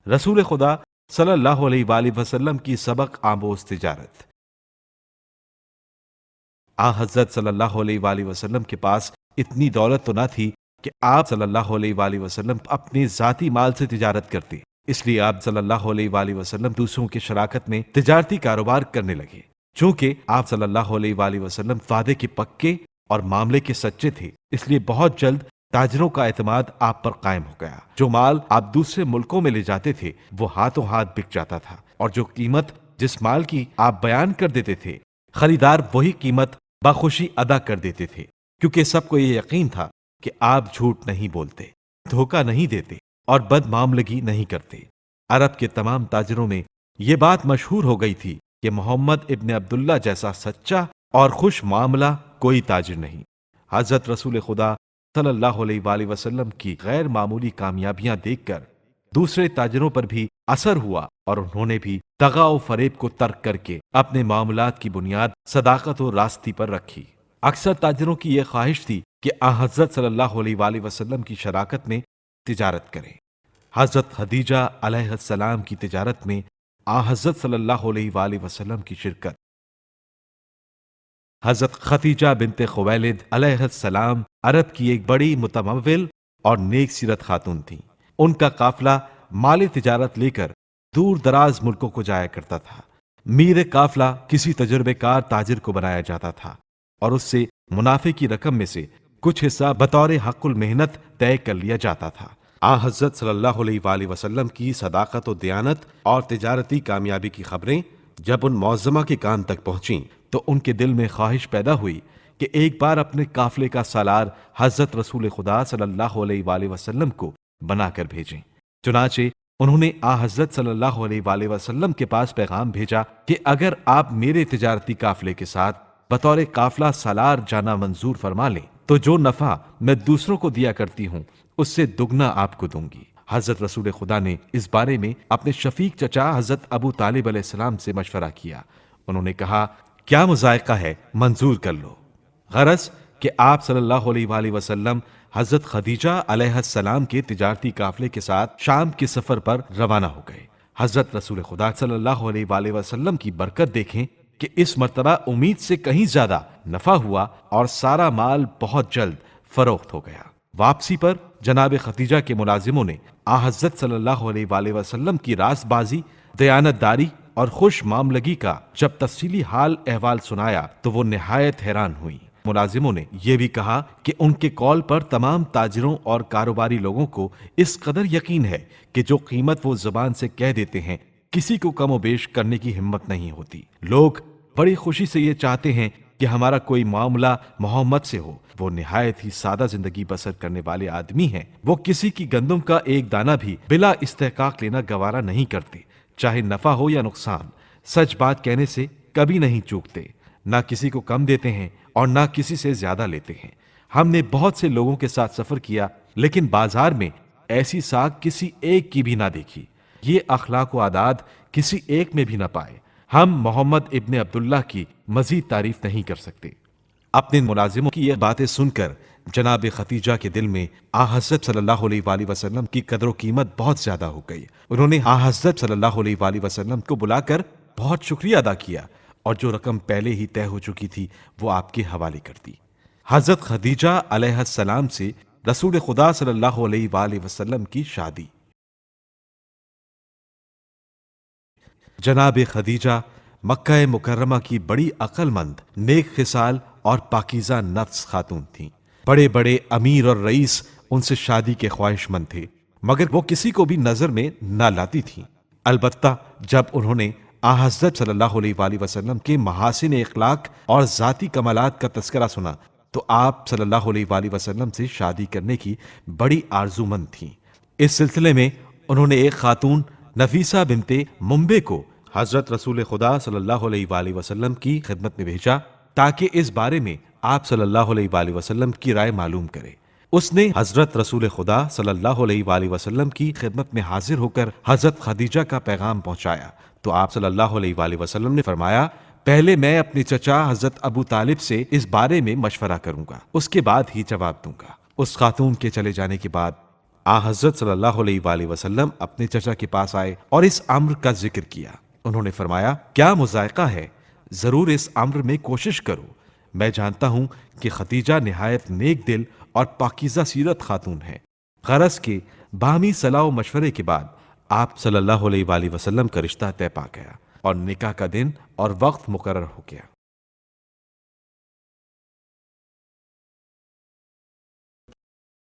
رسول خدا صلی اللہ علیہ وآلہ وسلم کی سبق آموز تجارت۔ حضرت صلی اللہ علیہ وآلہ وسلم کے پاس اتنی دولت تو نہ تھی کہ آپ صلی اللہ علیہ وآلہ وسلم اپنے ذاتی مال سے تجارت کرتے، اس لیے آپ صلی اللہ علیہ وآلہ وسلم دوسروں کی شراکت میں تجارتی کاروبار کرنے لگے۔ چونکہ آپ صلی اللہ علیہ وآلہ وسلم وعدے کے پکے اور معاملے کے سچے تھے، اس لیے بہت جلد تاجروں کا اعتماد آپ پر قائم ہو گیا۔ جو مال آپ دوسرے ملکوں میں لے جاتے تھے وہ ہاتھوں ہاتھ بک جاتا تھا، اور جو قیمت جس مال کی آپ بیان کر دیتے تھے خریدار وہی قیمت بخوشی ادا کر دیتے تھے، کیونکہ سب کو یہ یقین تھا کہ آپ جھوٹ نہیں بولتے، دھوکہ نہیں دیتے اور بد معاملگی نہیں کرتے۔ عرب کے تمام تاجروں میں یہ بات مشہور ہو گئی تھی کہ محمد ابن عبداللہ جیسا سچا اور خوش معاملہ کوئی تاجر نہیں۔ حضرت رسول خدا صلی اللہ علیہ وآلہ وسلم کی غیر معمولی کامیابیاں دیکھ کر دوسرے تاجروں پر بھی اثر ہوا، اور انہوں نے بھی دغا و فریب کو ترک کر کے اپنے معاملات کی بنیاد صداقت و راستی پر رکھی۔ اکثر تاجروں کی یہ خواہش تھی کہ حضرت صلی اللہ علیہ وآلہ وسلم کی شراکت میں تجارت کریں۔ حضرت خدیجہ علیہ السلام کی تجارت میں حضرت صلی اللہ علیہ وآلہ وسلم کی شرکت۔ حضرت خدیجہ بنت خویلد علیہ السلام عرب کی ایک بڑی متمول اور نیک سیرت خاتون تھیں۔ ان کا قافلہ مال تجارت لے کر دور دراز ملکوں کو جایا کرتا تھا۔ میر قافلہ کسی تجربے کار تاجر کو بنایا جاتا تھا، اور اس سے منافع کی رقم میں سے کچھ حصہ بطور حق المحنت طے کر لیا جاتا تھا۔ حضرت صلی اللہ علیہ وآلہ وسلم کی صداقت و دیانت اور تجارتی کامیابی کی خبریں جب ان معظمہ کے کان تک پہنچیں تو ان کے دل میں خواہش پیدا ہوئی کہ ایک بار اپنے قافلے کا سالار حضرت رسول خدا صلی اللہ علیہ وآلہ وسلم کو بنا کر بھیجیں۔ چنانچہ انہوں نے حضرت صلی اللہ علیہ وآلہ وسلم کے پاس پیغام بھیجا کہ اگر آپ میرے تجارتی قافلے کے ساتھ بطور قافلہ سالار جانا منظور فرما لیں تو جو نفع میں دوسروں کو دیا کرتی ہوں اس سے دگنا آپ کو دوں گی۔ حضرت رسول خدا نے اس بارے میں اپنے شفیق چچا حضرت ابو طالب علیہ السلام سے مشورہ کیا۔ انہوں نے کہا کیا مذائقہ ہے، منظور کر لو۔ غرض کہ آپ صلی اللہ علیہ وآلہ وسلم حضرت خدیجہ علیہ السلام کے تجارتی قافلے کے ساتھ شام کے سفر پر روانہ ہو گئے۔ حضرت رسول خدا صلی اللہ علیہ وآلہ وسلم کی برکت دیکھیں کہ اس مرتبہ امید سے کہیں زیادہ نفع ہوا اور سارا مال بہت جلد فروخت ہو گیا۔ واپسی پر جناب خدیجہ کے ملازموں نے حضرت صلی اللہ علیہ وآلہ وسلم کی راست بازی، دیانت داری اور خوش معاملگی کا جب تفصیلی حال احوال سنایا تو وہ نہایت حیران ہوئی۔ ملازموں نے یہ بھی کہا کہ ان کے قول پر تمام تاجروں اور کاروباری لوگوں کو اس قدر یقین ہے کہ جو قیمت وہ زبان سے کہہ دیتے ہیں کسی کو کم و بیش کرنے کی ہمت نہیں ہوتی۔ لوگ بڑی خوشی سے یہ چاہتے ہیں کہ ہمارا کوئی معاملہ محمد سے ہو۔ وہ نہایت ہی سادہ زندگی بسر کرنے والے آدمی ہیں۔ وہ کسی کی گندم کا ایک دانہ بھی بلا استحقاق لینا گوارا نہیں کرتے، چاہے نفع ہو یا نقصان۔ سچ بات کہنے سے کبھی نہیں چوکتے، نہ کسی کو کم دیتے ہیں اور نہ کسی سے زیادہ لیتے ہیں۔ ہم نے بہت سے لوگوں کے ساتھ سفر کیا لیکن بازار میں ایسی ساکھ کسی ایک کی بھی نہ دیکھی، یہ اخلاق و عادات کسی ایک میں بھی نہ پائے۔ ہم محمد ابن عبداللہ کی مزید تعریف نہیں کر سکتے۔ اپنے ملازموں کی یہ باتیں سن کر جناب خدیجہ کے دل میں حضرت صلی اللہ علیہ وآلہ وسلم کی قدر و قیمت بہت زیادہ ہو گئی۔ انہوں نے حضرت صلی اللہ علیہ وآلہ وسلم کو بلا کر بہت شکریہ ادا کیا اور جو رقم پہلے ہی طے ہو چکی تھی وہ آپ کے حوالے کر دی۔ حضرت خدیجہ علیہ السلام سے رسول خدا صلی اللہ علیہ وآلہ وسلم کی شادی۔ جناب خدیجہ مکہ مکرمہ کی بڑی عقل مند، نیک خصال اور پاکیزہ نفس خاتون تھیں۔ بڑے بڑے امیر اور رئیس ان سے شادی کے خواہش مند تھے، مگر وہ کسی کو بھی نظر میں نہ لاتی تھیں۔ البتہ جب انہوں نے حضرت صلی اللہ علیہ وآلہ وسلم کے محاسن اخلاق اور ذاتی کمالات کا تذکرہ سنا تو آپ صلی اللہ علیہ وآلہ وسلم سے شادی کرنے کی بڑی آرزو مند تھیں۔ اس سلسلے میں انہوں نے ایک خاتون نفیسہ بنت منبع کو حضرت رسول خدا صلی اللہ علیہ وآلہ وسلم کی خدمت میں بھیجا تاکہ اس بارے میں آپ صلی اللہ علیہ وآلہ وسلم کی رائے معلوم کرے۔ اس نے حضرت رسول خدا صلی اللہ علیہ وآلہ وسلم کی خدمت میں حاضر ہو کر حضرت خدیجہ کا پیغام پہنچایا تو آپ صلی اللہ علیہ وآلہ وسلم نے فرمایا پہلے میں اپنے چچا حضرت ابو طالب سے اس بارے میں مشورہ کروں گا، اس کے بعد ہی جواب دوں گا۔ اس خاتون کے چلے جانے کے بعد آ حضرت صلی اللہ علیہ وآلہ وسلم اپنے چچا کے پاس آئے اور اس امر کا ذکر کیا۔ انہوں نے فرمایا کیا مذائقہ ہے، ضرور اس امر میں کوشش کرو۔ میں جانتا ہوں کہ خدیجہ نہایت نیک دل اور پاکیزہ سیرت خاتون ہے۔ غرض کے باہمی صلاح و مشورے کے بعد آپ صلی اللہ علیہ وآلہ وسلم کا رشتہ طے پا گیا اور نکاح کا دن اور وقت مقرر ہو گیا۔